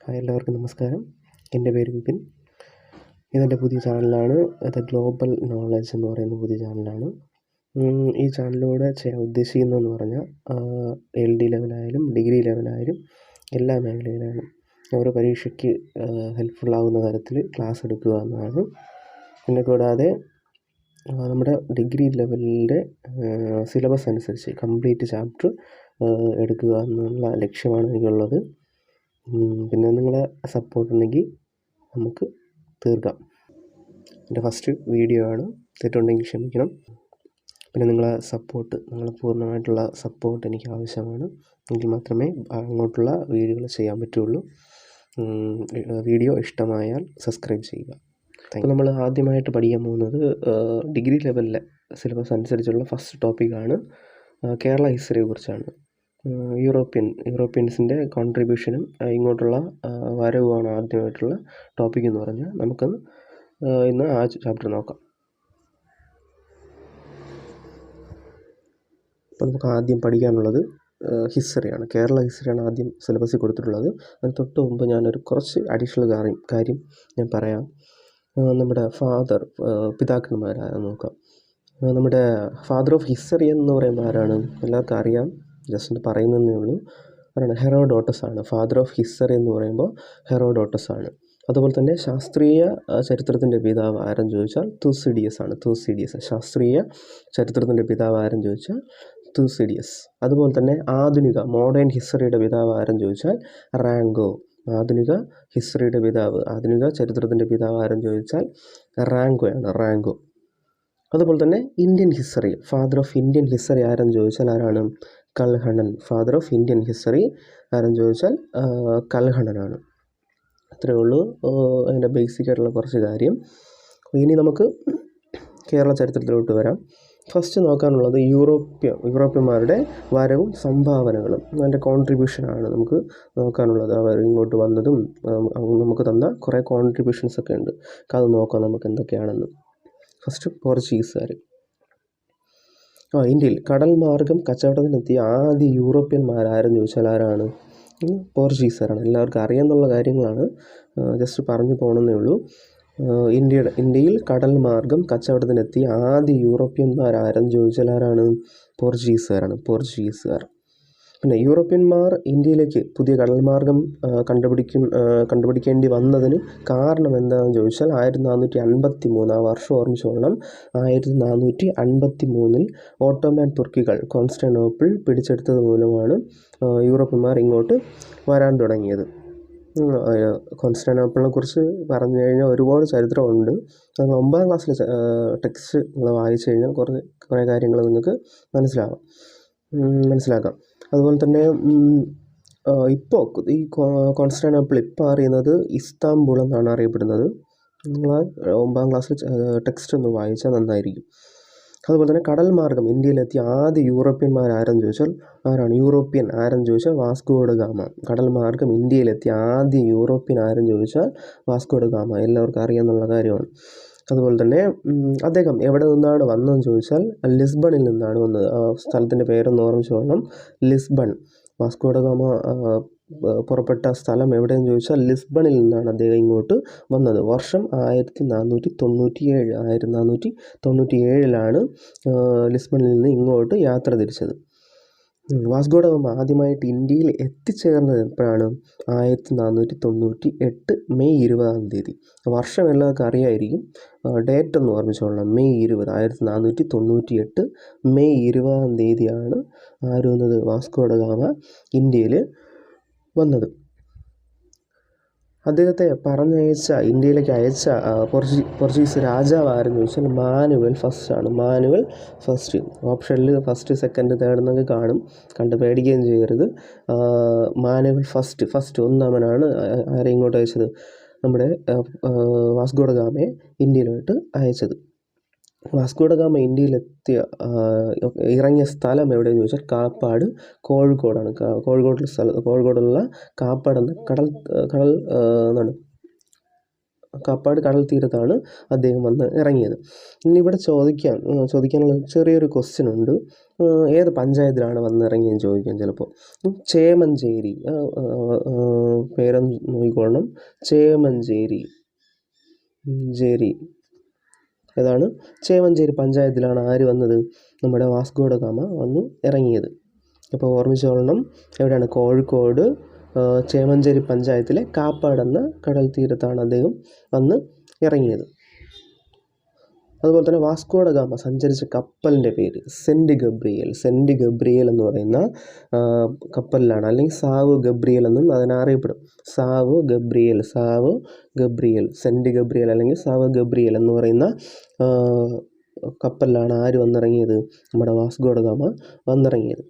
Hi, എല്ലാവർക്കും നമസ്കാരം. എൻ്റെ പേര് വിപിൻ. ഇതെൻ്റെ പുതിയ ചാനലാണ്. അത് ഗ്ലോബൽ നോളജ് എന്ന് പറയുന്ന പുതിയ ചാനലാണ്. ഈ ചാനലിലൂടെ ചെയ്യാൻ ഉദ്ദേശിക്കുന്നതെന്ന് പറഞ്ഞാൽ LD ലെവലായാലും ഡിഗ്രി ലെവലായാലും എല്ലാ മേഖലയിലായാലും ഓരോ പരീക്ഷയ്ക്ക് ഹെൽപ്ഫുള്ളാകുന്ന തരത്തിൽ ക്ലാസ് എടുക്കുക എന്നതാണ്. പിന്നെ കൂടാതെ നമ്മുടെ ഡിഗ്രി ലെവലിൻ്റെ സിലബസ് അനുസരിച്ച് കംപ്ലീറ്റ് ചാപ്റ്റർ എടുക്കുക എന്നുള്ള ലക്ഷ്യമാണ് എനിക്കുള്ളത്. പിന്നെ നിങ്ങളെ സപ്പോർട്ട് ഉണ്ടെങ്കിൽ നമുക്ക് തീർക്കാം. എൻ്റെ ഫസ്റ്റ് വീഡിയോ ആണ്, തെറ്റുണ്ടെങ്കിൽ ക്ഷമിക്കണം. പിന്നെ നിങ്ങളെ പൂർണ്ണമായിട്ടുള്ള സപ്പോർട്ട് എനിക്ക് ആവശ്യമാണ്. എങ്കിൽ മാത്രമേ അങ്ങോട്ടുള്ള വീഡിയോകൾ ചെയ്യാൻ പറ്റുള്ളൂ. വീഡിയോ ഇഷ്ടമായാൽ സബ്സ്ക്രൈബ് ചെയ്യുക. അപ്പോൾ നമ്മൾ ആദ്യമായിട്ട് പഠിക്കാൻ പോകുന്നത് ഡിഗ്രി ലെവലിലെ സിലബസ് അനുസരിച്ചുള്ള ഫസ്റ്റ് ടോപ്പിക്കാണ് കേരള ഹിസ്റ്ററിയെ കുറിച്ചാണ്. യൂറോപ്യൻസിൻ്റെ കോൺട്രിബ്യൂഷനും ഇങ്ങോട്ടുള്ള വരവുമാണ് ആദ്യമായിട്ടുള്ള ടോപ്പിക് എന്ന് പറഞ്ഞാൽ നമുക്കത് ഇന്ന് ആ ചാപ്റ്റർ നോക്കാം. അപ്പോൾ നമുക്ക് ആദ്യം പഠിക്കാനുള്ളത് ഹിസ്റ്ററിയാണ്. കേരള ഹിസ്റ്ററിയാണ് ആദ്യം സിലബസിൽ കൊടുത്തിട്ടുള്ളത്. അതിന് തൊട്ട് മുമ്പ് ഞാനൊരു കുറച്ച് അഡീഷണൽ കാര്യം ഞാൻ പറയാം. നമ്മുടെ പിതാക്കന്മാരാണ് നോക്കാം. നമ്മുടെ ഫാദർ ഓഫ് ഹിസ്റ്ററി എന്ന് പറയുമ്പോൾ ആരാണ്? എല്ലാവർക്കും അറിയാം, ജസ്റ്റ് പറയുന്നതേ ഉള്ളൂ. അതാണ് ഹെറോഡോട്ടസ് ആണ്. ഫാദർ ഓഫ് ഹിസ്റ്ററി എന്ന് പറയുമ്പോൾ ഹെറോഡോട്ടസ് ആണ്. അതുപോലെ തന്നെ ശാസ്ത്രീയ ചരിത്രത്തിൻ്റെ പിതാവ് ആരെന്ന് ചോദിച്ചാൽ തുസിഡിയസ് ആണ്. ശാസ്ത്രീയ ചരിത്രത്തിൻ്റെ പിതാവ് ആരെന്ന് ചോദിച്ചാൽ തുസിഡിയസ്. അതുപോലെ തന്നെ മോഡേൺ ഹിസ്റ്ററിയുടെ പിതാവ് ആരെന്ന് ചോദിച്ചാൽ റാങ്കോ. ആധുനിക ചരിത്രത്തിൻ്റെ പിതാവ് ആരെന്ന് ചോദിച്ചാൽ റാങ്കോ. അതുപോലെ തന്നെ Indian history, father of Indian history ആരെന്ന് ചോദിച്ചാൽ ആരാണ്? കൽഹണൻ. ഫാദർ ഓഫ് ഇന്ത്യൻ ഹിസ്റ്ററി ആരെന്ന് ചോദിച്ചാൽ കൽഹണനാണ്. അത്രയേ ഉള്ളൂ അതിൻ്റെ ബേസിക് ആയിട്ടുള്ള കുറച്ച് കാര്യം. ഇനി നമുക്ക് കേരള ചരിത്രത്തിലോട്ട് വരാം. ഫസ്റ്റ് നോക്കാനുള്ളത് യൂറോപ്യന്മാരുടെ വരവും സംഭാവനകളും, അതിൻ്റെ കോൺട്രിബ്യൂഷനാണ് നമുക്ക് നോക്കാനുള്ളത്. അവർ ഇങ്ങോട്ട് വന്നതും നമുക്ക് തന്ന കുറേ കോൺട്രിബ്യൂഷൻസ് ഒക്കെ ഉണ്ട്. അത് നോക്കാം നമുക്ക് എന്തൊക്കെയാണെന്ന്. ഫസ്റ്റ് പോർച്ചുഗീസുകാർ. ഇന്ത്യയിൽ കടൽ മാർഗം കച്ചവടത്തിനെത്തിയ ആദ്യ യൂറോപ്യന്മാരാരെന്ന് ചോദിച്ചാൽ ആരാണ്? പോർച്ചുഗീസുകാരാണ്. എല്ലാവർക്കും അറിയാമെന്നുള്ള കാര്യങ്ങളാണ്, ജസ്റ്റ് പറഞ്ഞു പോകണമെന്നേ ഉള്ളൂ. ഇന്ത്യയിൽ കടൽ മാർഗം കച്ചവടത്തിനെത്തിയ ആദ്യ യൂറോപ്യന്മാരാരെന്ന് ചോദിച്ചാൽ ആരാണ്? പോർച്ചുഗീസുകാർ. പിന്നെ യൂറോപ്യന്മാർ ഇന്ത്യയിലേക്ക് പുതിയ കടൽമാർഗം കണ്ടുപിടിക്കേണ്ടി വന്നതിന് കാരണം എന്താണെന്ന് ചോദിച്ചാൽ 1453, ആ വർഷം ഓർമ്മിച്ചോളണം. 1453 ഓട്ടോമാൻ തുർക്കികൾ കോൺസ്റ്റാന്റിനോപ്പിൾ പിടിച്ചെടുത്തത് മൂലമാണ് യൂറോപ്യന്മാർ ഇങ്ങോട്ട് വരാൻ തുടങ്ങിയത്. കോൺസ്റ്റാന്റിനോപ്പിളിനെ കുറിച്ച് പറഞ്ഞു കഴിഞ്ഞാൽ ഒരുപാട് ചരിത്രമുണ്ട്. നിങ്ങൾ 9ാം ക്ലാസ്സിലെ ടെക്സ്റ്റ് നിങ്ങൾ വായിച്ചു കഴിഞ്ഞാൽ കുറേ കാര്യങ്ങൾ നിങ്ങൾക്ക് മനസ്സിലാക്കാം. അതുപോലെ തന്നെ ഇപ്പോൾ ഈ കോൺസ്റ്റാന്റിനോപ്പിൾ ഇപ്പോൾ അറിയുന്നത് ഇസ്താംബുൾ എന്നാണ് അറിയപ്പെടുന്നത്. നിങ്ങൾ 9ാം ക്ലാസ്സിൽ ടെക്സ്റ്റ് ഒന്ന് വായിച്ചാൽ നന്നായിരിക്കും. അതുപോലെ തന്നെ കടൽ മാർഗം ഇന്ത്യയിലെത്തിയ ആദ്യ യൂറോപ്യന്മാരാരെന്ന് ചോദിച്ചാൽ ആരെന്ന് ചോദിച്ചാൽ വാസ്കോ ഡ ഗാമ. കടൽ മാർഗം ഇന്ത്യയിലെത്തിയ ആദ്യ യൂറോപ്യൻ ആരെന്ന് ചോദിച്ചാൽ വാസ്കോ ഡ ഗാമ. എല്ലാവർക്കും അറിയാമെന്നുള്ള കാര്യമാണ്. അതുപോലെ തന്നെ അദ്ദേഹം എവിടെ നിന്നാണ് വന്നതെന്ന് ചോദിച്ചാൽ ലിസ്ബണിൽ നിന്നാണ് വന്നത്. ആ സ്ഥലത്തിൻ്റെ പേരൊന്ന് ഓർമ്മിച്ചോളണം, ലിസ്ബൺ. വാസ്കോ ഡ ഗാമ പുറപ്പെട്ട സ്ഥലം എവിടെയെന്ന് ചോദിച്ചാൽ ലിസ്ബണിൽ നിന്നാണ് അദ്ദേഹം ഇങ്ങോട്ട് വന്നത്. വർഷം 1497. 1497 ലിസ്ബണിൽ നിന്ന് ഇങ്ങോട്ട് യാത്ര തിരിച്ചത്. വാസ്കോ ഡ ഗാമ ആദ്യമായിട്ട് ഇന്ത്യയിൽ എത്തിച്ചേർന്നത് എപ്പോഴാണ്? 1498 മെയ് 20. വർഷം എല്ലാവർക്കും അറിയായിരിക്കും, ഡേറ്റ് ഒന്ന് ഓർമ്മിച്ചോളണം. മെയ് 20, 1498 മെയ് 20 ആര് വന്നത്? വാസ്കോ ഡ ഗാമ ഇന്ത്യയിൽ വന്നത്. അദ്ദേഹത്തെ ഇന്ത്യയിലേക്ക് അയച്ച പോർച്ചുഗീസ് രാജാവ് ആരെന്ന് ചോദിച്ചാൽ മാനുവൽ ഫസ്റ്റ് ആണ്. ഓപ്ഷനിൽ ഫസ്റ്റ്, സെക്കൻഡ്, തേർഡ് എന്നൊക്കെ കാണും, കണ്ട് പേടിക്കുകയും ചെയ്യരുത്. മാനുവൽ ഫസ്റ്റ് ഒന്നാമനാണ് ആരെ ഇങ്ങോട്ട് അയച്ചത്? നമ്മുടെ വാസ്കോ ഡ ഗാമയെ ഇന്ത്യയിലോട്ട് അയച്ചത്. വാസ്കോ ഡ ഗാമ ഇറങ്ങിയ സ്ഥലം എവിടെയെന്ന് ചോദിച്ചാൽ കാപ്പാട്, കോഴിക്കോടാണ്. കോഴിക്കോടുള്ള കാപ്പാട് എന്ന കടൽ കാപ്പാട് കടൽ തീരത്താണ് അദ്ദേഹം വന്ന് ഇറങ്ങിയത്. ഇനി ഇവിടെ ചോദിക്കാനുള്ള ചെറിയൊരു ക്വസ്റ്റ്യൻ ഉണ്ട്. ഏത് പഞ്ചായത്തിലാണ് വന്നിറങ്ങിയെന്ന് ചോദിക്കാം ചിലപ്പോൾ. ചേമഞ്ചേരി, പേരൊന്ന് നോക്കിക്കൊള്ളണം. ചേമഞ്ചേരി ഏതാണ്? ചേമഞ്ചേരി പഞ്ചായത്തിലാണ് ആര് വന്നത്? നമ്മുടെ വാസ്കോ ഡ ഗാമ വന്ന് ഇറങ്ങിയത്. അപ്പോൾ ഓർമ്മിച്ചോളണം, എവിടെയാണ്? കോഴിക്കോട് ചേമഞ്ചേരി പഞ്ചായത്തിലെ കാപ്പാട് എന്ന കടൽ തീരത്താണ് അദ്ദേഹം വന്ന് ഇറങ്ങിയത്. അതുപോലെ തന്നെ വാസ്കോ ഡ ഗാമ സഞ്ചരിച്ച കപ്പലിൻ്റെ പേര് സെൻറ്റ് ഗബ്രിയേൽ എന്ന് പറയുന്ന കപ്പലിലാണ്, അല്ലെങ്കിൽ സാവോ ഗബ്രിയേൽ എന്നും അതിനറിയപ്പെടും. സാവോ ഗബ്രിയേൽ, സെൻറ്റ് ഗബ്രിയേൽ അല്ലെങ്കിൽ സാവോ ഗബ്രിയേൽ എന്ന് പറയുന്ന കപ്പലിലാണ് ആര് വന്നിറങ്ങിയത്? നമ്മുടെ വാസ്കോ ഡ ഗാമ വന്നിറങ്ങിയത്.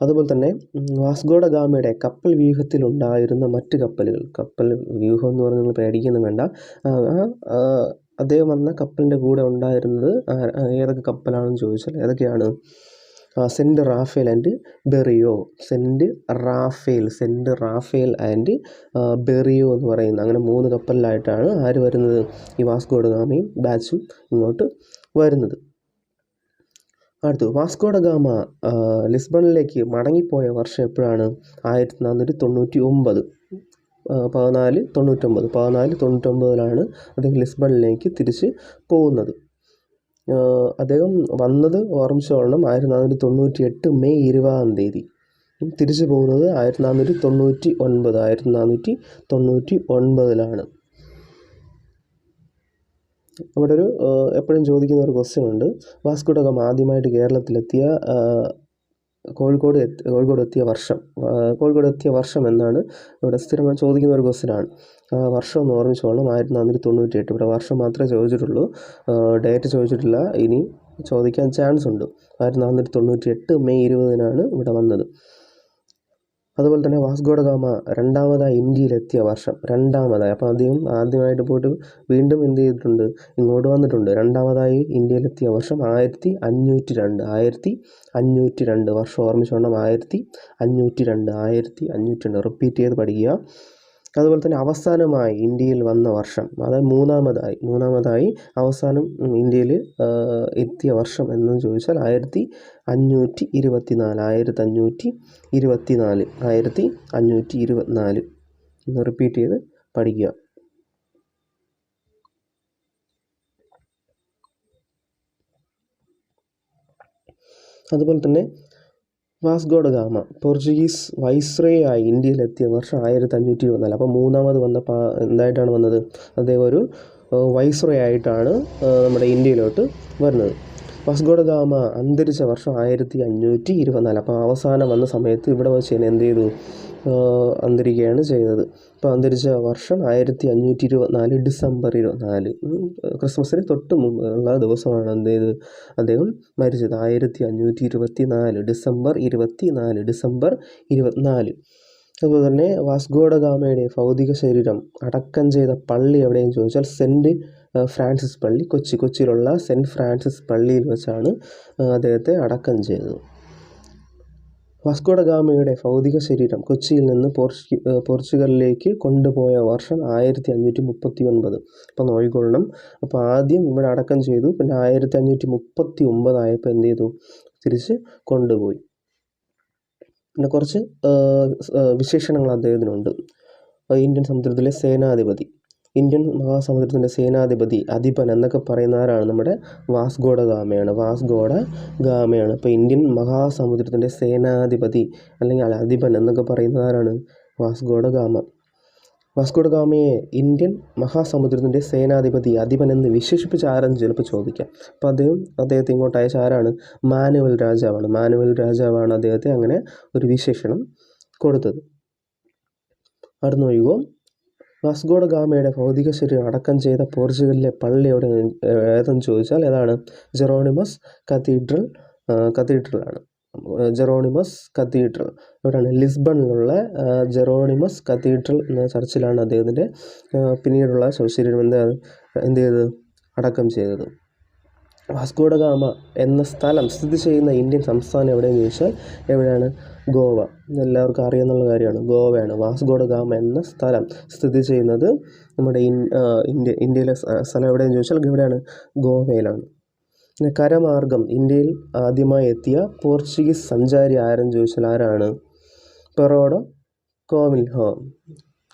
അതുപോലെ തന്നെ വാസ്കോ ഡ ഗാമയുടെ കപ്പൽ വ്യൂഹത്തിലുണ്ടായിരുന്ന മറ്റ് കപ്പലുകൾ, കപ്പൽ വ്യൂഹം എന്ന് പറഞ്ഞാൽ നിങ്ങൾ പേടിക്കൊന്നും വേണ്ട. അദ്ദേഹം വന്ന കപ്പലിൻ്റെ കൂടെ ഉണ്ടായിരുന്നത് ഏതൊക്കെ കപ്പലാണെന്ന് ചോദിച്ചാൽ ഏതൊക്കെയാണ്? Saint Raphael and Berrio, saint Raphael and Berrio എന്ന് പറയുന്ന അങ്ങനെ 3 കപ്പലിലായിട്ടാണ് ആര് വരുന്നത്? ഈ വാസ്കോ ഡ ഗാമയും ബാച്ചും ഇങ്ങോട്ട് വരുന്നത്. അടുത്ത് വാസ്കോ ഡ ഗാമ ലിസ്ബണിലേക്ക് മടങ്ങിപ്പോയ വർഷം എപ്പോഴാണ്? 1499. 1499 അദ്ദേഹം ലിസ്ബണിലേക്ക് തിരിച്ച് പോകുന്നത്. അദ്ദേഹം വന്നത് ഓർമ്മിച്ചോളണം 1498 മെയ് 20 തിരിച്ചു പോകുന്നത് 1499. അവിടെ ഒരു എപ്പോഴും ചോദിക്കുന്ന ഒരു ക്വസ്റ്റ്യൻ ഉണ്ട്. വാസ്കോ ഡ ഗാമ ആദ്യമായിട്ട് കേരളത്തിലെത്തിയ കോഴിക്കോട് എത്തിയ വർഷം എന്നാണ് ഇവിടെ സ്ഥിരമായി ചോദിക്കുന്ന ഒരു ക്വസ്റ്റ്യനാണ്. വർഷം ഒന്ന് ഓർമ്മിച്ചോളണം, 1498. ഇവിടെ വർഷം മാത്രമേ ചോദിച്ചിട്ടുള്ളൂ, ഡേറ്റ് ചോദിച്ചിട്ടില്ല. ഇനി ചോദിക്കാൻ ചാൻസ് ഉണ്ട്. 1498 മെയ് 20 ഇവിടെ വന്നത്. അതുപോലെ തന്നെ വാസ്കോ ഡ ഗാമ രണ്ടാമതായി ഇന്ത്യയിലെത്തിയ വർഷം, അപ്പോൾ അദ്ദേഹം ആദ്യമായിട്ട് പോയിട്ട് വീണ്ടും എന്ത് ചെയ്തിട്ടുണ്ട്? ഇങ്ങോട്ട് വന്നിട്ടുണ്ട്. രണ്ടാമതായി ഇന്ത്യയിലെത്തിയ വർഷം 1502. വർഷം ഓർമ്മിച്ചോണം, 1502. റിപ്പീറ്റ് ചെയ്ത് പഠിക്കുക. അതുപോലെ തന്നെ അവസാനമായി ഇന്ത്യയിൽ വന്ന വർഷം, അതായത് മൂന്നാമതായി അവസാനം ഇന്ത്യയിൽ എത്തിയ വർഷം എന്ന് ചോദിച്ചാൽ 1524. ഒന്ന് റിപ്പീറ്റ് ചെയ്ത് പഠിക്കുക. അതുപോലെ തന്നെ Vasco da Gama Portuguese viceroy ആയി ഇന്ത്യയിലെത്തിയ വർഷം 1524. അപ്പോൾ മൂന്നാമത് വന്നപ്പോൾ എന്തായിട്ടാണ് വന്നത്? അദ്ദേഹം ഒരു വൈസ്രോയി ആയിട്ടാണ് നമ്മുടെ ഇന്ത്യയിലോട്ട് വരുന്നത്. വാസ്കോ ഡ ഗാമ അന്തരിച്ച വർഷം 1524. അപ്പോൾ അവസാനം വന്ന സമയത്ത് ഇവിടെ വെച്ച് തന്നെ എന്ത് ചെയ്തു? അന്തരിക്കുകയാണ് ചെയ്തത്. അപ്പോൾ അന്തരിച്ച വർഷം 1524 ഡിസംബർ 24. ക്രിസ്മസിന് തൊട്ട് മുമ്പുള്ള ദിവസമാണ് എന്ത് ചെയ്ത് അദ്ദേഹം മരിച്ചത്. 1524 ഡിസംബർ 24. അതുപോലെ തന്നെ വാസ്കോ ഡ ഗാമയുടെ ഭൗതിക ശരീരം അടക്കം ചെയ്ത പള്ളി എവിടെയെന്ന് ചോദിച്ചാൽ സെൻറ്റ് ഫ്രാൻസിസ് പള്ളി, കൊച്ചിയിലുള്ള സെൻറ്റ് ഫ്രാൻസിസ് പള്ളിയിൽ വെച്ചാണ് അദ്ദേഹത്തെ അടക്കം ചെയ്തത്. വാസ്കോ ഡ ഗാമയുടെ ഭൗതിക ശരീരം കൊച്ചിയിൽ നിന്ന് പോർച്ചുഗലിലേക്ക് കൊണ്ടുപോയ വർഷം 1539. അപ്പോൾ നോക്കിക്കൊള്ളണം. അപ്പോൾ ആദ്യം ഇവിടെ അടക്കം ചെയ്തു, പിന്നെ 1539 ആയപ്പോൾ എന്ത് ചെയ്തു? തിരിച്ച് കൊണ്ടുപോയി. പിന്നെ കുറച്ച് വിശേഷണങ്ങൾ അദ്ദേഹത്തിനുണ്ട്. ഇന്ത്യൻ മഹാസമുദ്രത്തിൻ്റെ സേനാധിപതി, അധിപൻ എന്നൊക്കെ പറയുന്ന ആരാണ്? നമ്മുടെ വാസ്കോ ഡ ഗാമയാണ്. ഇപ്പോൾ ഇന്ത്യൻ മഹാസമുദ്രത്തിൻ്റെ സേനാധിപതി അല്ലെങ്കിൽ അധിപൻ എന്നൊക്കെ പറയുന്ന ആരാണ്? Vasco da Gama. Vasco da ഗാമയെ ഇന്ത്യൻ മഹാസമുദ്രത്തിൻ്റെ സേനാധിപതി, അധിപൻ എന്ന് വിശേഷിപ്പിച്ച ആരെന്ന് ചിലപ്പോൾ ചോദിക്കാം. അപ്പോൾ അദ്ദേഹത്തെ ഇങ്ങോട്ട് അയച്ച ആരാണ്? മാനുവൽ രാജാവാണ് അദ്ദേഹത്തെ അങ്ങനെ ഒരു വിശേഷണം കൊടുത്തത്. അടുത്ത നോക്കിക്കോ. വാസ്കോ ഡ ഗാമയുടെ ഭൗതിക ശരീരം അടക്കം ചെയ്ത പോർച്ചുഗലിലെ പള്ളി ഏതെന്ന് ചോദിച്ചാൽ ഏതാണ്? ജെറോണിമസ് കത്തീഡ്രലാണ്. ജെറോണിമസ് കത്തീഡ്രൽ എവിടെയാണ്? ലിസ്ബണിലുള്ള ജെറോണിമസ് കത്തീഡ്രൽ എന്ന ചർച്ചിലാണ് അദ്ദേഹത്തിൻ്റെ പിന്നീടുള്ള ശവശരീരം എന്ത് ചെയ്തത്? അടക്കം ചെയ്തത്. വാസ്കോ ഡ ഗാമ എന്ന സ്ഥലം സ്ഥിതി ചെയ്യുന്ന ഇന്ത്യൻ സംസ്ഥാനം എവിടെയെന്ന് ചോദിച്ചാൽ എവിടെയാണ്? ഗോവ. എല്ലാവർക്കും അറിയാവുന്ന കാര്യമാണ്. ഗോവയാണ്. വാസ്കോ ഡ ഗാമ എന്ന സ്ഥലം സ്ഥിതി ചെയ്യുന്നത് നമ്മുടെ ഇന്ത്യയിലെ സ്ഥലം എവിടെയെന്ന് ചോദിച്ചാൽ എവിടെയാണ്? ഗോവയിലാണ്. പിന്നെ കരമാർഗം ഇന്ത്യയിൽ ആദ്യമായി എത്തിയ പോർച്ചുഗീസ് സഞ്ചാരി ആരെന്ന് ചോദിച്ചാൽ ആരാണ്? പെറോഡോ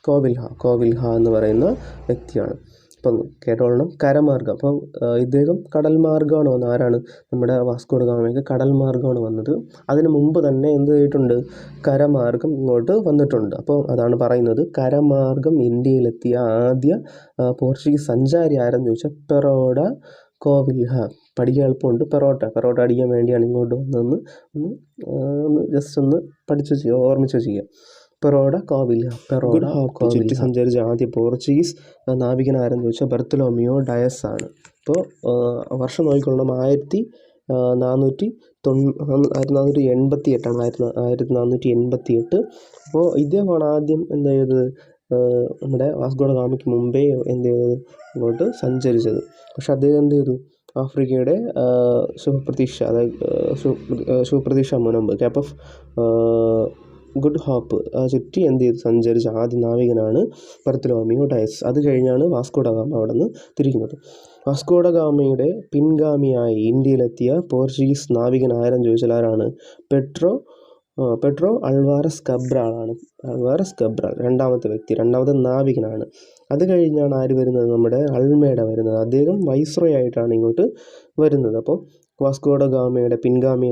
കോവിൽഹ എന്ന് പറയുന്ന വ്യക്തിയാണ്. അപ്പം കേട്ടോളണം, കരമാർഗം. അപ്പം ഇദ്ദേഹം കടൽ മാർഗ്ഗമാണ് വന്നത്. ആരാണ്? നമ്മുടെ വാസ്കോ ഡ ഗാമയ്ക്ക് കടൽ മാർഗ്ഗമാണ് വന്നത്. അതിന് മുമ്പ് തന്നെ എന്ത് ചെയ്തിട്ടുണ്ട്? കരമാർഗം ഇങ്ങോട്ട് വന്നിട്ടുണ്ട്. അപ്പോൾ അതാണ് പറയുന്നത്, കരമാർഗം ഇന്ത്യയിലെത്തിയ ആദ്യ പോർച്ചുഗീസ് സഞ്ചാരി ആരെന്ന് ചോദിച്ചാൽ പെറോഡ കോവിൽഹ. പഠിക്കാൻ എളുപ്പമുണ്ട്. പെറോട്ട അടിക്കാൻ വേണ്ടിയാണ് ഇങ്ങോട്ട് വന്നതെന്ന് ഒന്ന് ജസ്റ്റ് ഒന്ന് ഓർമ്മിച്ച് ചെയ്യുക. പെറോഡ കോവിൽഹ. ചുറ്റി സഞ്ചരിച്ച ആദ്യ പോർച്ചുഗീസ് നാവികൻ ആരെന്ന് ചോദിച്ചാൽ ബർത്തലോമിയോ ഡയസ് ആണ്. ഇപ്പോൾ വർഷം നോക്കിക്കൊള്ളണം, 1488. അപ്പോൾ ഇദ്ദേഹമാണ് ആദ്യം എന്ത് ചെയ്തത്? നമ്മുടെ വാസ്കോ ഡ ഗാമയ്ക്ക് മുമ്പേ എന്ത് ചെയ്തത്? ഇങ്ങോട്ട് സഞ്ചരിച്ചത്. പക്ഷെ അദ്ദേഹം എന്ത് ചെയ്തു? ആഫ്രിക്കയുടെ ശുഭപ്രതീക്ഷ, അതായത് ശുഭപ്രതീക്ഷ മുനമ്പ്, ക്യാപ്പ് ഓഫ് ഗുഡ് ഹോപ്പ് ചുറ്റി എന്ത് ചെയ്തു? സഞ്ചരിച്ച ആദ്യ നാവികനാണ് ബർത്തലോമിയോ ഡയസ്. അത് കഴിഞ്ഞാണ് വാസ്കോ ഡ ഗാമ അവിടെ നിന്ന് തിരിക്കുന്നത്. വാസ്കോ ഡ ഗാമയുടെ പിൻഗാമിയായി ഇന്ത്യയിലെത്തിയ പോർച്ചുഗീസ് നാവികൻ ആരെന്ന് ചോദിച്ചാൽ ആരാണ്? പെട്രോ അൾവാരസ് കബ്രാൾ രണ്ടാമത്തെ വ്യക്തി, രണ്ടാമത്തെ നാവികനാണ്. അത് കഴിഞ്ഞാണ് ആര് വരുന്നത്? നമ്മുടെ അൾമേഡ വരുന്നത്. അദ്ദേഹം വൈസ്രോയി ആയിട്ടാണ് ഇങ്ങോട്ട് വരുന്നത്. അപ്പോൾ വാസ്കോ ഡ ഗാമയുടെ പിൻഗാമി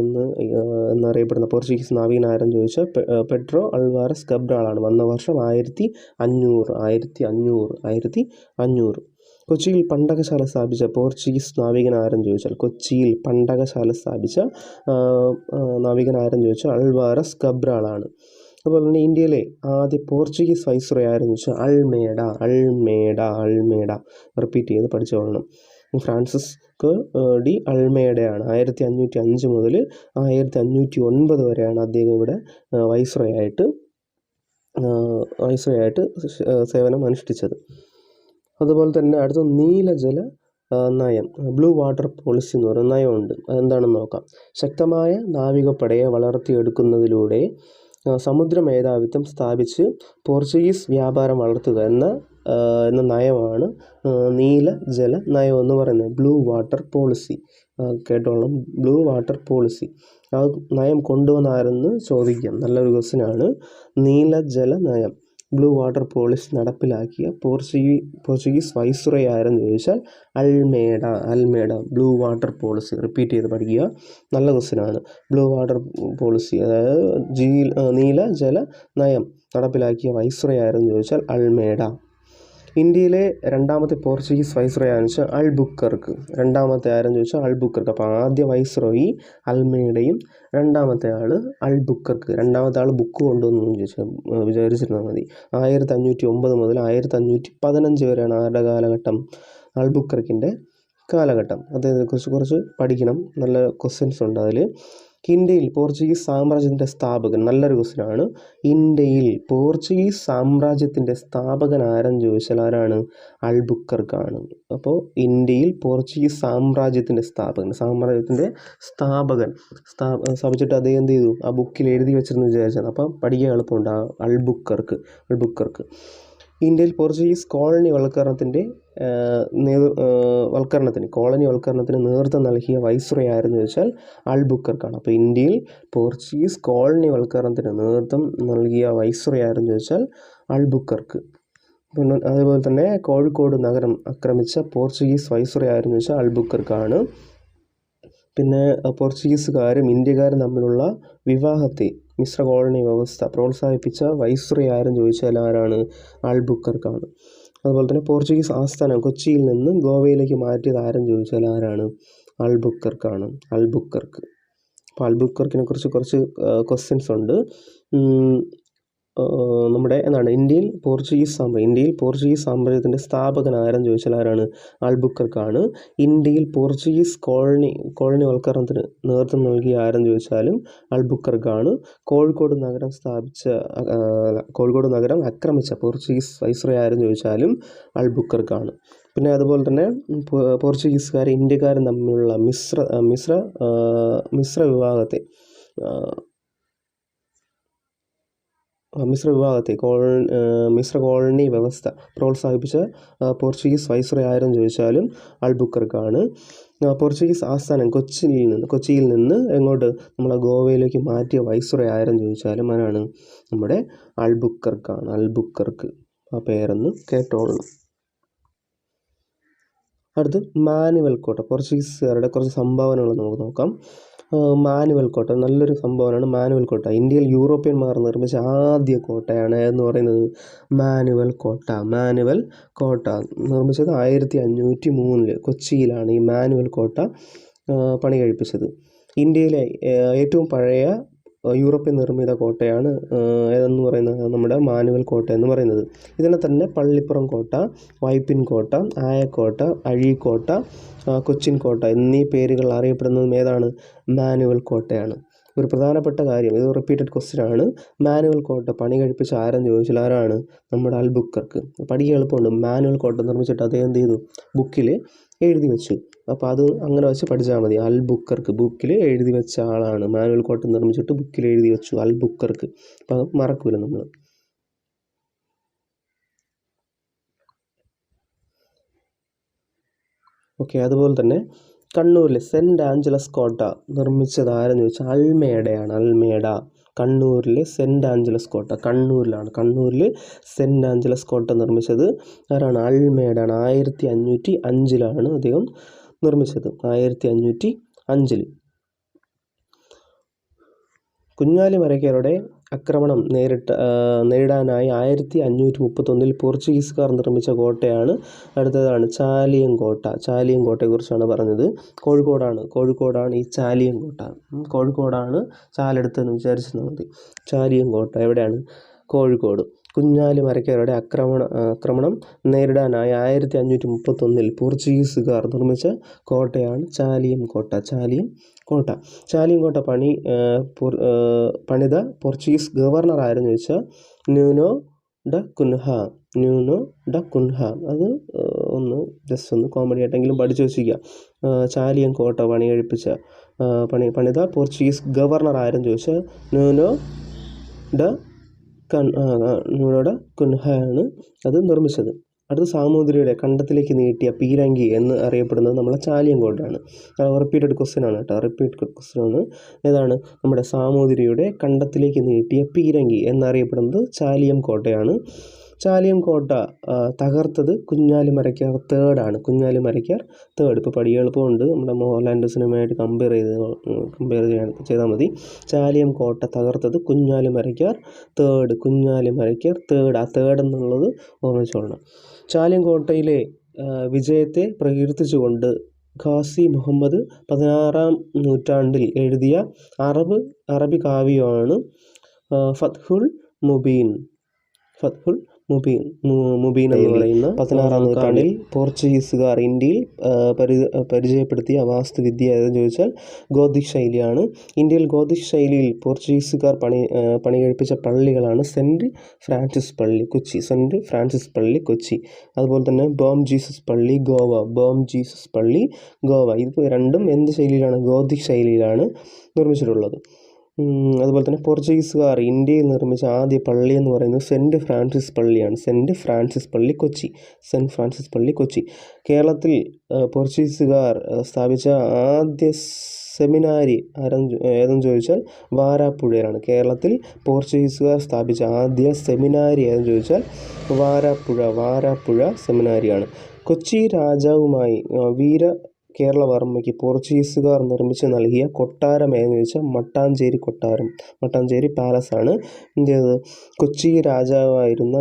എന്നറിയപ്പെടുന്ന പോർച്ചുഗീസ് നാവികൻ ആരെന്ന് ചോദിച്ചാൽ പെട്രോ അൾവാരസ് കബ്രാളാണ്. വന്ന വർഷം 1500. കൊച്ചിയിൽ പണ്ടകശാല സ്ഥാപിച്ച പോർച്ചുഗീസ് നാവികൻ ആരെന്ന് ചോദിച്ചാൽ അൾവാരസ് കബ്രാളാണ്. അതുപോലെ തന്നെ ഇന്ത്യയിലെ ആദ്യ പോർച്ചുഗീസ് വൈസ്രോയി ആരെന്ന് ചോദിച്ചാൽ അൾമേഡ. റിപ്പീറ്റ് ചെയ്ത് പഠിച്ചോളണം. Francisco de അൾമേഡയാണ്. 1505 മുതൽ 1509 വരെയാണ് അദ്ദേഹം ഇവിടെ വൈസ്രോയി ആയിട്ട് സേവനം അനുഷ്ഠിച്ചത്. അതുപോലെ തന്നെ അടുത്ത നീലജല നയം, ബ്ലൂ വാട്ടർ പോളിസി എന്ന് പറയുന്ന നയമുണ്ട്. അതെന്താണെന്ന് നോക്കാം. ശക്തമായ നാവികപ്പടയെ വളർത്തിയെടുക്കുന്നതിലൂടെ സമുദ്ര മേധാവിത്വം സ്ഥാപിച്ച് പോർച്ചുഗീസ് വ്യാപാരം വളർത്തുക എന്ന നയമാണ് നീലജല നയം എന്ന് പറയുന്നത്. ബ്ലൂ വാട്ടർ പോളിസി കേട്ടോളണം. ബ്ലൂ വാട്ടർ പോളിസി ആ നയം കൊണ്ടുവന്നാരെന്ന് ചോദിക്കാം. നല്ലൊരു ക്വസ്റ്റ്യനാണ്. നീലജല നയം, ബ്ലൂ വാട്ടർ പോളിസി നടപ്പിലാക്കിയ പോർച്ചുഗീസ് വൈസ്രോയി ആരെന്ന് ചോദിച്ചാൽ Almeida. Blue water policy repeat ചെയ്ത് പഠിക്കുക. നല്ല ക്വസ്റ്റ്യനാണ്. ബ്ലൂ വാട്ടർ പോളിസി, അതായത് നീലജല നയം നടപ്പിലാക്കിയ വൈസ്രോയി ആരെന്ന് ചോദിച്ചാൽ അൾമേഡ. ഇന്ത്യയിലെ രണ്ടാമത്തെ പോർച്ചുഗീസ് വൈസ്രോയി ആരെന്ന് ചോദിച്ചാൽ അൾബുക്കർക്ക്. രണ്ടാമത്തെ ആരെന്ന് ചോദിച്ചാൽ അൾബുക്കർക്ക്. അപ്പോൾ ആദ്യ വൈസ്രോയി അൾമേഡയും രണ്ടാമത്തെ ആൾ അൾബുക്കർക്ക്. രണ്ടാമത്തെ ആൾ ബുക്ക് കൊണ്ടുവന്നു വിചാരിച്ചിരുന്നാൽ മതി. 1509 മുതൽ 1515 വരെയാണ് ആരുടെ കാലഘട്ടം? അൾബുക്കർക്കിൻ്റെ കാലഘട്ടം. അദ്ദേഹത്തെക്കുറിച്ച് കുറച്ച് പഠിക്കണം. നല്ല ക്വസ്റ്റ്യൻസ് ഉണ്ട് അതിൽ. ഇന്ത്യയിൽ പോർച്ചുഗീസ് സാമ്രാജ്യത്തിൻ്റെ സ്ഥാപകൻ, നല്ലൊരു ക്വസ്റ്റ്യനാണ്. ഇന്ത്യയിൽ പോർച്ചുഗീസ് സാമ്രാജ്യത്തിൻ്റെ സ്ഥാപകൻ ആരെന്ന് ചോദിച്ചാൽ ആരാണ്? അൾബുക്കർക്കാണ്. അപ്പോൾ ഇന്ത്യയിൽ പോർച്ചുഗീസ് സാമ്രാജ്യത്തിൻ്റെ സ്ഥാപകൻ സ്ഥാപിച്ചിട്ട് അദ്ദേഹം എന്ത് ചെയ്തു? ആ ബുക്കിൽ എഴുതി വെച്ചിരുന്നു വിചാരിച്ചത്. അപ്പം പഠിക്കാൻ എളുപ്പമുണ്ട്. അൾബുക്കർക്ക്. ഇന്ത്യയിൽ പോർച്ചുഗീസ് കോളനി വൽക്കരണത്തിന് നേതൃത്വം നൽകിയ വൈസ്രോയി ആരെന്ന് ചോദിച്ചാൽ അൾബുക്കർക്കാണ്. അപ്പോൾ ഇന്ത്യയിൽ പോർച്ചുഗീസ് കോളനി വൽക്കരണത്തിന് നേതൃത്വം നൽകിയ വൈസ്രോയി ആരെന്ന് ചോദിച്ചാൽ അൾബുക്കർക്ക്. പിന്നെ അതുപോലെ തന്നെ കോഴിക്കോട് നഗരം ആക്രമിച്ച പോർച്ചുഗീസ് വൈസ്രോയി ആരെന്ന് ചോദിച്ചാൽ അൾബുക്കർക്കാണ്. പിന്നെ പോർച്ചുഗീസുകാരും ഇന്ത്യക്കാരും തമ്മിലുള്ള വിവാഹത്തെ മിശ്ര കോളനി വ്യവസ്ഥ പ്രോത്സാഹിപ്പിച്ച വൈസ്രോയി ആരെന്ന് ചോദിച്ചാൽ ആരാണ്? അൾബുക്കർക്കാണ്. അതുപോലെ തന്നെ പോർച്ചുഗീസ് ആസ്ഥാനം കൊച്ചിയിൽ നിന്ന് ഗോവയിലേക്ക് മാറ്റിയത് ആരെന്ന് ചോദിച്ചാൽ ആരാണ്? അൾബുക്കർക്ക്. അപ്പോൾ അൾബുക്കർക്കിനെ കുറിച്ച് കുറച്ച് ക്വസ്റ്റ്യൻസ് ഉണ്ട്. നമ്മുടെ ഇന്ത്യയിൽ പോർച്ചുഗീസ് സാമ്രാജ്യത്തിൻ്റെ സ്ഥാപകൻ ആരെന്ന് ചോദിച്ചാൽ ആരാണ്? അൾബുക്കർക്കാണ്. ഇന്ത്യയിൽ പോർച്ചുഗീസ് കോളനിവൽക്കരണത്തിന് നേതൃത്വം നൽകിയ ആരെന്ന് ചോദിച്ചാലും അൾബുക്കർക്കാണ്. കോഴിക്കോട് നഗരം ആക്രമിച്ച പോർച്ചുഗീസ് വൈസ്രോയി ആരെന്ന് ചോദിച്ചാലും അൾബുക്കർക്കാണ്. പിന്നെ അതുപോലെ തന്നെ പോർച്ചുഗീസുകാരും ഇന്ത്യക്കാരും തമ്മിലുള്ള മിശ്ര വിവാഹത്തെ മിശ്ര വിഭാഗത്തെ മിശ്ര കോളനി വ്യവസ്ഥ പ്രോത്സാഹിപ്പിച്ച പോർച്ചുഗീസ് വൈസ്രോയി ആരെന്ന് ചോദിച്ചാലും അൽബുക്കർക്കാണ്. പോർച്ചുഗീസ് ആസ്ഥാനം കൊച്ചിയിൽ നിന്ന് എങ്ങോട്ട് നമ്മളെ ഗോവയിലേക്ക് മാറ്റിയ വൈസ്രോയി ആരെന്ന് ചോദിച്ചാലും ആരാണ്? നമ്മുടെ അൽബുക്കർക്കാണ്. അൽബുക്കർക്ക് ആ പേരൊന്ന് കേട്ടോളണം. അടുത്ത് മാനുവൽ കോട്ട. പോർച്ചുഗീസുകാരുടെ കുറച്ച് സംഭാവനകൾ നമുക്ക് നോക്കാം. മാനുവൽ കോട്ട നല്ലൊരു സംഭവമാണ്. മാനുവൽ കോട്ട ഇന്ത്യയിൽ യൂറോപ്യന്മാർ നിർമ്മിച്ച ആദ്യ കോട്ടയാണ് എന്ന് പറയുന്നത് മാനുവൽ കോട്ട. മാനുവൽ കോട്ട നിർമ്മിച്ചത് 1503 കൊച്ചിയിലാണ് ഈ മാനുവൽ കോട്ട പണി കഴിപ്പിച്ചത്. ഇന്ത്യയിലെ ഏറ്റവും പഴയ യൂറോപ്യൻ നിർമ്മിത കോട്ടയാണ് ഏതെന്ന് പറയുന്നത് നമ്മുടെ മാനുവൽ കോട്ട എന്ന് പറയുന്നത്. ഇതിനെ തന്നെ പള്ളിപ്പുറം കോട്ട, വൈപ്പിൻ കോട്ട, ആയക്കോട്ട, അഴീക്കോട്ട, കൊച്ചിൻ കോട്ട എന്നീ പേരുകൾ അറിയപ്പെടുന്നതും ഏതാണ്? മാനുവൽ കോട്ടയാണ്. ഒരു പ്രധാനപ്പെട്ട കാര്യം, ഇത് റിപ്പീറ്റഡ് ക്വസ്റ്റ്യൻ ആണ്. മാനുവൽ കോട്ട പണി കഴിപ്പിച്ച ആരെന്ന് ചോദിച്ചാൽ ആരാണ്? നമ്മുടെ അൽബുക്കർക്ക്. പഠിക്കാൻ എളുപ്പമുണ്ട്. മാനുവൽ കോട്ട നിർമ്മിച്ചിട്ട് അദ്ദേഹം എന്ത് ചെയ്തു? ബുക്കിൽ എഴുതി വെച്ചു. അപ്പോൾ അത് അങ്ങനെ വെച്ച് പഠിച്ചാൽ മതി. അൽബുക്കർക്ക് ബുക്കിൽ എഴുതി വെച്ച ആളാണ്. മാനുവൽ കോട്ട നിർമ്മിച്ചിട്ട് ബുക്കിൽ എഴുതി വെച്ചു അൽബുക്കർക്ക്. അപ്പോൾ അത് മറക്കൂല നമ്മൾ. ഓക്കെ. അതുപോലെ തന്നെ കണ്ണൂരിലെ സെൻറ്റ് ആഞ്ചലസ് കോട്ട നിർമ്മിച്ചത് ആരെന്ന് ചോദിച്ചാൽ അൽമേഡയാണ്. അൽമേഡ. കണ്ണൂരിലെ സെൻറ്റ് ആഞ്ചലസ് കോട്ട കണ്ണൂരിലാണ്. കണ്ണൂരിൽ സെൻറ്റ് ആഞ്ചലസ് കോട്ട നിർമ്മിച്ചത് ആരാണ്? അൽമേഡാണ്. 1505 അദ്ദേഹം നിർമ്മിച്ചത്. 1505. കുഞ്ഞാലി മരയ്ക്കരുടെ ആക്രമണം നേരിടാനായി 1531 പോർച്ചുഗീസുകാർ നിർമ്മിച്ച കോട്ടയാണ്. അടുത്തതാണ് ചാലിയം കോട്ട. ചാലിയം കോട്ടയെക്കുറിച്ചാണ് പറഞ്ഞത്. കോഴിക്കോടാണ് ഈ ചാലിയം കോട്ട. കോഴിക്കോടാണ് ചാലെടുത്തെന്ന് വിചാരിച്ചാൽ മതി. ചാലിയം കോട്ട എവിടെയാണ്? കോഴിക്കോട്. കുഞ്ഞാലി മരയ്ക്കരുടെ ആക്രമണം നേരിടാനായി 1531 പോർച്ചുഗീസുകാർ നിർമ്മിച്ച കോട്ടയാണ് ചാലിയം കോട്ട. ചാലിയം കോട്ട പണിത പോർച്ചുഗീസ് ഗവർണർ ആരെന്ന് ചോദിച്ചാൽ ന്യൂനോ ഡ കുൻഹ. അത് ജസ്റ്റ് കോമഡി ആയിട്ടെങ്കിലും പഠിച്ചു വെച്ചിരിക്കുക. ചാലിയം കോട്ട പണിത പോർച്ചുഗീസ് ഗവർണർ ആരെന്ന് ചോദിച്ചാൽ ന്യൂനോ ഡ കുൻഹയാണ് അത് നിർമ്മിച്ചത്. അടുത്ത സാമൂതിരിയുടെ കണ്ടത്തിലേക്ക് നീട്ടിയ പീരങ്കി എന്ന് അറിയപ്പെടുന്നത് നമ്മളെ ചാലിയം കോട്ടയാണ്. റിപ്പീറ്റഡ് ക്വസ്റ്റ്യൻ ആണ് കേട്ടോ. റിപ്പീറ്റഡ് ക്വസ്റ്റ്യൻ ആണ്. ഏതാണ്? നമ്മുടെ സാമൂതിരിയുടെ കണ്ടത്തിലേക്ക് നീട്ടിയ പീരങ്കി എന്നറിയപ്പെടുന്നത് ചാലിയം കോട്ടയാണ്. ചാലിയം കോട്ട തകർത്തത് കുഞ്ഞാലി മരയ്ക്കാർ തേർഡാണ്. കുഞ്ഞാലി മരയ്ക്കാർ തേർഡ്. ഇപ്പോൾ പഠിക്കാൻ എളുപ്പമുണ്ട്. നമ്മുടെ മോഹൻലാലിൻ്റെ സിനിമയായിട്ട് കമ്പയർ ചെയ്താൽ മതി. ചാലിയം കോട്ട തകർത്തത് കുഞ്ഞാലി മരയ്ക്കാർ തേർഡ്. കുഞ്ഞാലി മരയ്ക്കാർ തേർഡ്. ആ തേർഡ് എന്നുള്ളത് ഓർമ്മിച്ചോളണം. ചാലിയം കോട്ടയിലെ വിജയത്തെ പ്രകീർത്തിച്ചുകൊണ്ട് ഖാസി മുഹമ്മദ് 16-ാം നൂറ്റാണ്ടിൽ എഴുതിയ അറബി കാവ്യമാണ് ഫത്ഹുൽ മുബീൻ എന്ന് പറയുന്ന 16-ാം നൂറ്റാണ്ടിൽ പോർച്ചുഗീസുകാർ ഇന്ത്യയിൽ പരിചയപ്പെടുത്തിയ വാസ്തുവിദ്യ ഏതെന്ന് ചോദിച്ചാൽ ഗോതിക് ശൈലിയാണ്. ഇന്ത്യയിൽ ഗോതിക് ശൈലിയിൽ പോർച്ചുഗീസുകാർ പണി കഴിപ്പിച്ച പള്ളികളാണ് സെൻറ്റ് ഫ്രാൻസിസ് പള്ളി കൊച്ചി. അതുപോലെ തന്നെ ബോം ജീസസ് പള്ളി ഗോവ. ഇത് രണ്ടും എന്ത് ശൈലിയിലാണ്? ഗോതിക് ശൈലിയിലാണ് നിർമ്മിച്ചിട്ടുള്ളത്. അതുപോലെ തന്നെ പോർച്ചുഗീസുകാർ ഇന്ത്യയിൽ നിർമ്മിച്ച ആദ്യ പള്ളി എന്ന് പറയുന്നത് സെൻറ്റ് ഫ്രാൻസിസ് പള്ളിയാണ്. സെൻറ്റ് ഫ്രാൻസിസ് പള്ളി കൊച്ചി. കേരളത്തിൽ പോർച്ചുഗീസുകാർ സ്ഥാപിച്ച ആദ്യ സെമിനാരി ഏതെന്ന് ചോദിച്ചാൽ വാരാപ്പുഴയിലാണ്. കേരളത്തിൽ പോർച്ചുഗീസുകാർ സ്ഥാപിച്ച ആദ്യ സെമിനാരി ഏതെന്ന് ചോദിച്ചാൽ വാരാപ്പുഴ സെമിനാരിയാണ്. കൊച്ചി രാജാവുമായി കേരളവർമ്മയ്ക്ക് പോർച്ചുഗീസുകാർ നിർമ്മിച്ച് നൽകിയ കൊട്ടാരം ഏതെന്ന് ചോദിച്ചാൽ മട്ടാഞ്ചേരി പാലസാണ്. കൊച്ചി രാജാവായിരുന്ന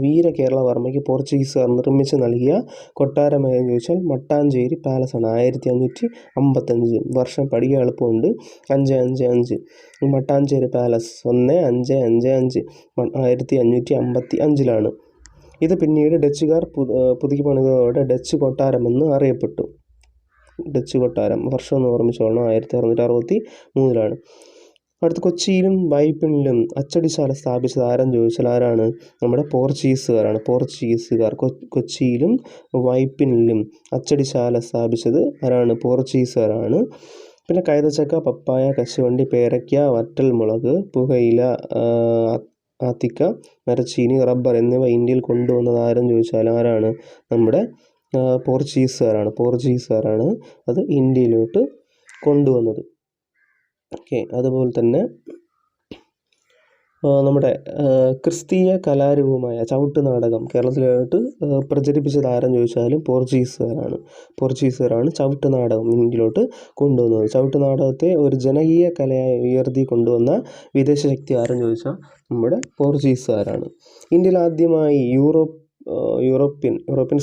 വീര കേരളവർമ്മയ്ക്ക് പോർച്ചുഗീസുകാർ നിർമ്മിച്ച് നൽകിയ കൊട്ടാരം ഏതെന്ന് ചോദിച്ചാൽ മട്ടാഞ്ചേരി പാലസാണ്. 1555 വർഷം പഠിക്കാൻ എളുപ്പമുണ്ട്. 555 മട്ടാഞ്ചേരി പാലസ് 1555 1555 ഇത് പിന്നീട് ഡച്ചുകാർ പുതുക്കി പണിതതോടെ ഡച്ച് കൊട്ടാരമെന്ന് അറിയപ്പെട്ടു. ഡച്ച് കൊട്ടാരം വർഷം എന്ന് ഓർമ്മിച്ചോളണം. 1663 അടുത്ത് കൊച്ചിയിലും വൈപ്പിനിലും അച്ചടിശാല സ്ഥാപിച്ചത് ആരെന്ന് ചോദിച്ചാൽ ആരാണ്? നമ്മുടെ പോർച്ചുഗീസുകാർ. കൊച്ചിയിലും വൈപ്പിനിലും അച്ചടിശാല സ്ഥാപിച്ചത് ആരാണ്? പോർച്ചുഗീസുകാരാണ്. പിന്നെ കൈതച്ചക്ക, പപ്പായ, കശുവണ്ടി, പേരയ്ക്ക, വറ്റൽമുളക്, പുകയില, ആത്തിക്ക, മരച്ചീനി, റബ്ബർ എന്നിവ ഇന്ത്യയിൽ കൊണ്ടുവന്നത് ആരെന്ന് ചോദിച്ചാൽ ആരാണ്? നമ്മുടെ പോർച്ചുഗീസുകാരാണ് അത് ഇന്ത്യയിലോട്ട് കൊണ്ടുവന്നത്. ഓക്കെ. അതുപോലെ തന്നെ നമ്മുടെ ക്രിസ്തീയ കലാരൂപമായ ചവിട്ടുനാടകം കേരളത്തിലോട്ട് പ്രചരിപ്പിച്ചത് ആരെന്ന് ചോദിച്ചാലും പോർച്ചുഗീസുകാരാണ് ചവിട്ടുനാടകം ഇന്ത്യയിലോട്ട് കൊണ്ടുവന്നത്. ചവിട്ടുനാടകത്തെ ഒരു ജനകീയ കലയായി ഉയർത്തി കൊണ്ടുവന്ന വിദേശ ശക്തി ആരെന്ന് ചോദിച്ചാൽ നമ്മുടെ പോർച്ചുഗീസുകാരാണ്. ഇന്ത്യയിൽ ആദ്യമായി യൂറോപ്യൻ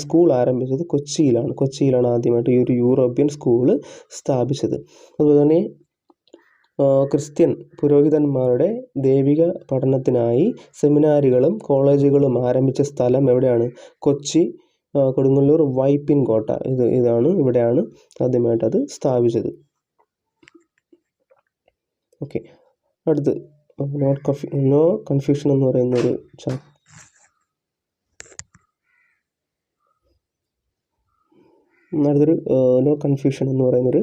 സ്കൂൾ ആരംഭിച്ചത് കൊച്ചിയിലാണ് ആദ്യമായിട്ട് ഈ ഒരു യൂറോപ്യൻ സ്കൂള് സ്ഥാപിച്ചത്. അതുപോലെ തന്നെ ക്രിസ്ത്യൻ പുരോഹിതന്മാരുടെ ദൈവിക പഠനത്തിനായി സെമിനാരികളും കോളേജുകളും ആരംഭിച്ച സ്ഥലം എവിടെയാണ്? കൊച്ചി, കൊടുങ്ങല്ലൂർ, വൈപ്പിൻ കോട്ട. ഇവിടെയാണ് ആദ്യമായിട്ട് അത് സ്ഥാപിച്ചത്. ഓക്കെ. അടുത്ത് നോ കൺഫ്യൂഷൻ എന്ന് പറയുന്നൊരു അടുത്തൊരു നോ കൺഫ്യൂഷൻ എന്ന് പറയുന്നൊരു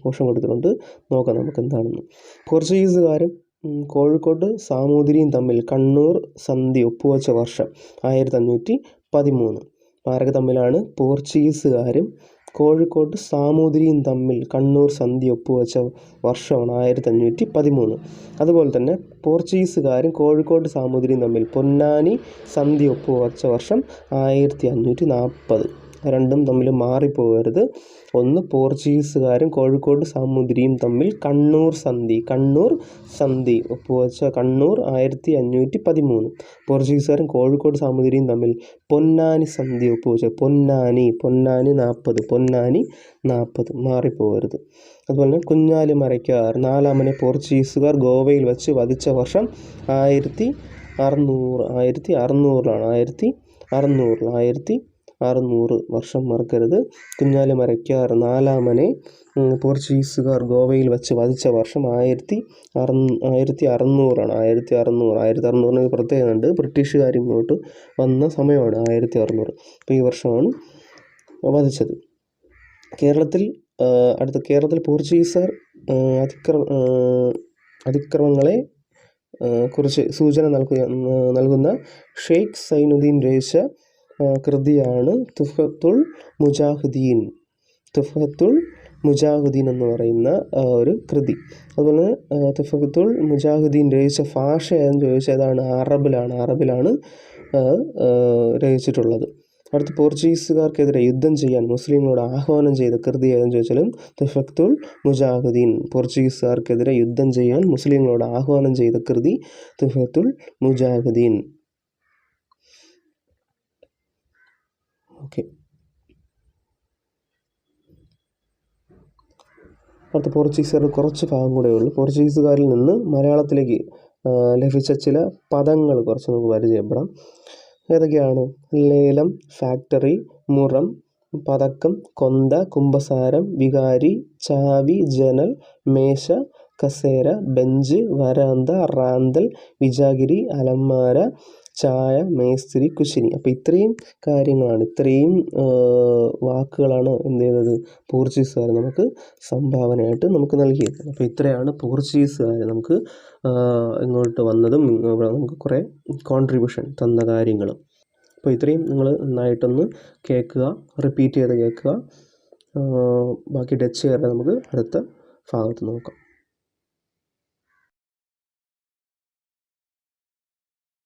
പോർഷൻ കൊടുത്തിട്ടുണ്ട്. നോക്കാം നമുക്ക് എന്താണെന്ന്. പോർച്ചുഗീസുകാരും കോഴിക്കോട് സാമൂതിരിയും തമ്മിൽ കണ്ണൂർ സന്ധി ഒപ്പുവെച്ച വർഷം 1513. ആരൊക്കെ തമ്മിലാണ്? പോർച്ചുഗീസുകാരും കോഴിക്കോട് സാമൂതിരിയും തമ്മിൽ കണ്ണൂർ സന്ധി ഒപ്പുവെച്ച വർഷമാണ് 1513. അതുപോലെ തന്നെ പോർച്ചുഗീസുകാരും കോഴിക്കോട് സാമൂതിരിയും തമ്മിൽ പൊന്നാനി സന്ധി ഒപ്പുവെച്ച വർഷം 1540. രണ്ടും തമ്മിൽ മാറിപ്പോകരുത്. ഒന്ന്, പോർച്ചുഗീസുകാരും കോഴിക്കോട് സാമൂതിരിയും തമ്മിൽ കണ്ണൂർ സന്ധി ഒപ്പുവെച്ച കണ്ണൂർ 1513. പോർച്ചുഗീസുകാരും കോഴിക്കോട് സാമൂതിരിയും തമ്മിൽ പൊന്നാനി സന്ധി ഒപ്പുവെച്ച പൊന്നാനി 40 മാറിപ്പോകരുത്. അതുപോലെ തന്നെ കുഞ്ഞാലിമരയ്ക്കാർ നാലാമനെ പോർച്ചുഗീസുകാർ ഗോവയിൽ വെച്ച് വധിച്ച വർഷം 1600 വർഷം മറക്കരുത്. കുഞ്ഞാലിമരയ്ക്കാർ നാലാമനെ പോർച്ചുഗീസുകാർ ഗോവയിൽ വെച്ച് വധിച്ച വർഷം 1600 1600 പ്രത്യേകത ഉണ്ട്. ബ്രിട്ടീഷുകാർ ഇങ്ങോട്ട് വന്ന സമയമാണ് 1600. അപ്പോൾ ഈ വർഷമാണ് വധിച്ചത്. കേരളത്തിൽ പോർച്ചുഗീസുകാർ അതിക്രമങ്ങളെ കുറിച്ച് സൂചന നൽകുന്ന ഷെയ്ഖ് സൈനുദ്ദീൻ രചിച്ച കൃതിയാണ് തുഫ്ഖത്തുൽ മുജാഹിദീൻ എന്ന് പറയുന്ന ഒരു കൃതി. അതുപോലെ തുഫ്ഖത്തുൽ മുജാഹിദീൻ രചിച്ച ഭാഷ ഏതെന്ന് ചോദിച്ചാൽ ഏതാണ്? അറബിലാണ് രചിച്ചിട്ടുള്ളത്. അടുത്ത് പോർച്ചുഗീസുകാർക്കെതിരെ യുദ്ധം ചെയ്യാൻ മുസ്ലിങ്ങളോട് ആഹ്വാനം ചെയ്ത കൃതി ഏതെന്ന് ചോദിച്ചാലും തുഫ്ഖത്തുൽ മുജാഹിദീൻ. പോർച്ചുഗീസുകാർക്കെതിരെ യുദ്ധം ചെയ്യാൻ മുസ്ലിങ്ങളോട് ആഹ്വാനം ചെയ്ത കൃതി തുഫ്ഖത്തുൽ മുജാഹിദീൻ. ഓക്കെ. അടുത്ത പോർച്ചുഗീസുകാരുടെ കുറച്ച് ഭാഗം കൂടെ ഉള്ളൂ. പോർച്ചുഗീസുകാരിൽ നിന്ന് മലയാളത്തിലേക്ക് ലഭിച്ച ചില പദങ്ങൾ കുറച്ച് നമുക്ക് പരിചയപ്പെടാം. ഏതൊക്കെയാണ്? ലേലം, ഫാക്ടറി, മുറം, പതക്കം, കൊന്ത, കുമ്പസാരം, വികാരി, ചാവി, ജനൽ, മേശ, കസേര, ബെഞ്ച്, വരാന്ത, റാന്തൽ, വിജാഗിരി, അലമാര, ചായ, മേസ്തിരി, കുശിനി. അപ്പോൾ ഇത്രയും കാര്യങ്ങളാണ്, ഇത്രയും വാക്കുകളാണ് എന്ത് ചെയ്യുന്നത്? പോർച്ചുഗീസുകാർ നമുക്ക് സംഭാവനയായിട്ട് നമുക്ക് നൽകിയത്. അപ്പോൾ ഇത്രയാണ് പോർച്ചുഗീസുകാർ നമുക്ക് ഇങ്ങോട്ട് വന്നതും നമുക്ക് കുറേ കോൺട്രിബ്യൂഷൻ തന്ന കാര്യങ്ങളും. അപ്പോൾ ഇത്രയും നിങ്ങൾ നന്നായിട്ടൊന്ന് കേൾക്കുക, റിപ്പീറ്റ് ചെയ്ത് കേൾക്കുക. ബാക്കി ഡച്ചുകാരുടെ നമുക്ക് അടുത്ത ഭാഗത്ത് നോക്കാം.